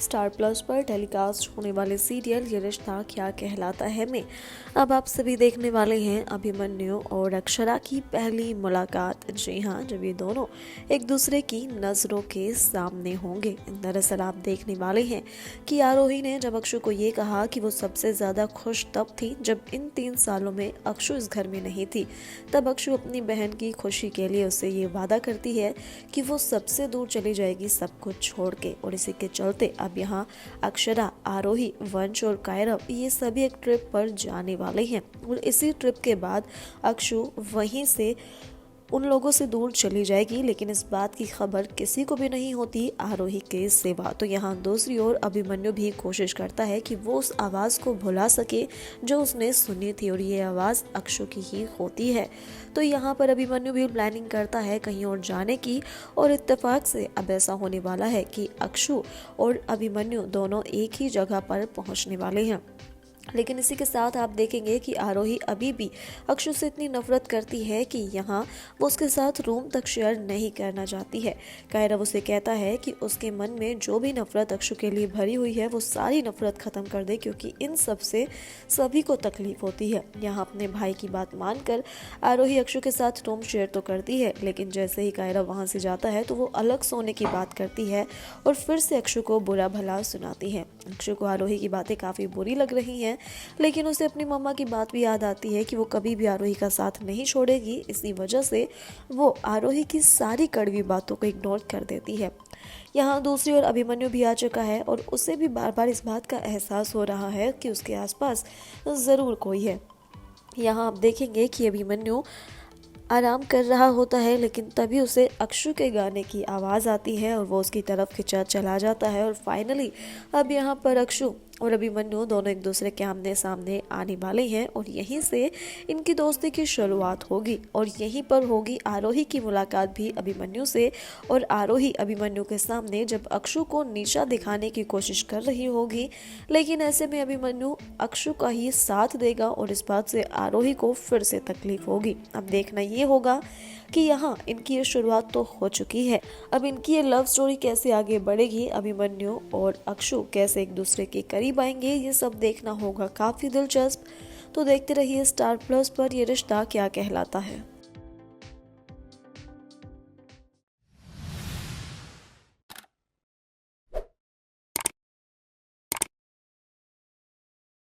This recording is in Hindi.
स्टार प्लस पर टेलीकास्ट होने वाले सीरियल ये रिश्ता क्या कहलाता है में अब आप सभी देखने वाले हैं अभिमन्यु और अक्षरा की पहली मुलाकात। जी हाँ, जब ये दोनों एक दूसरे की नज़रों के सामने होंगे। दरअसल आप देखने वाले हैं कि आरोही ने जब अक्षु को ये कहा कि वो सबसे ज़्यादा खुश तब थी जब इन 3 सालों में अक्षु इस घर में नहीं थी। तब अक्षु अपनी बहन की खुशी के लिए उससे ये वादा करती है कि वो सबसे दूर चली जाएगी सब कुछ छोड़ के। और इसी के चलते अब यहाँ अक्षरा, आरोही, वंश और कायरव ये सभी एक ट्रिप पर जाने वाले हैं। और इसी ट्रिप के बाद अक्षु वहीं से उन लोगों से दूर चली जाएगी, लेकिन इस बात की खबर किसी को भी नहीं होती आरोही के सिवा। तो यहाँ दूसरी ओर अभिमन्यु भी कोशिश करता है कि वो उस आवाज़ को भुला सके जो उसने सुनी थी, और ये आवाज़ अक्षु की ही होती है। तो यहाँ पर अभिमन्यु भी प्लानिंग करता है कहीं और जाने की, और इत्तेफाक से अब ऐसा होने वाला है कि अक्षु और अभिमन्यु दोनों एक ही जगह पर पहुँचने वाले हैं। लेकिन इसी के साथ आप देखेंगे कि आरोही अभी भी अक्षु से इतनी नफरत करती है कि यहाँ वो उसके साथ रूम तक शेयर नहीं करना चाहती है। कायरव उसे कहता है कि उसके मन में जो भी नफरत अक्षु के लिए भरी हुई है वो सारी नफरत खत्म कर दे, क्योंकि इन सब से सभी को तकलीफ होती है। यहाँ अपने भाई की बात मानकर आरोही अक्षु के साथ रूम शेयर तो करती है, लेकिन जैसे ही कायरव वहाँ से जाता है तो वो अलग सोने की बात करती है और फिर से अक्षु को बुरा भला सुनाती है। अक्षु को आरोही की बातें काफ़ी बुरी लग रही हैं, लेकिन उसे अपनी मम्मा की बात भी याद आती है कि वो कभी भी आरोही का साथ नहीं छोड़ेगी। इसी वजह से वो आरोही की सारी कड़वी बातों को इग्नोर कर देती है। यहाँ दूसरी ओर अभिमन्यु भी आ चुका है और उसे भी बार बार इस बात का एहसास हो रहा है कि उसके आसपास ज़रूर कोई है। यहाँ आप देखेंगे कि अभिमन्यु आराम कर रहा होता है, लेकिन तभी उसे अक्षु के गाने की आवाज़ आती है और वो उसकी तरफ खिंचा चला जाता है। और फाइनली अब यहाँ पर अक्षु और अभिमन्यु दोनों एक दूसरे के आमने सामने आने वाले हैं, और यहीं से इनकी दोस्ती की शुरुआत होगी। और यहीं पर होगी आरोही की मुलाकात भी अभिमन्यु से, और आरोही अभिमन्यु के सामने जब अक्षु को नीचा दिखाने की कोशिश कर रही होगी, लेकिन ऐसे में अभिमन्यु अक्षु का ही साथ देगा और इस बात से आरोही को फिर से तकलीफ होगी। अब देखना ये होगा कि यहाँ इनकी ये शुरुआत तो हो चुकी है, अब इनकी ये लव स्टोरी कैसे आगे बढ़ेगी, अभिमन्यु और अक्षु कैसे एक दूसरे के करीब आएंगे, ये सब देखना होगा काफ़ी दिलचस्प। तो देखते रहिए स्टार प्लस पर ये रिश्ता क्या कहलाता है।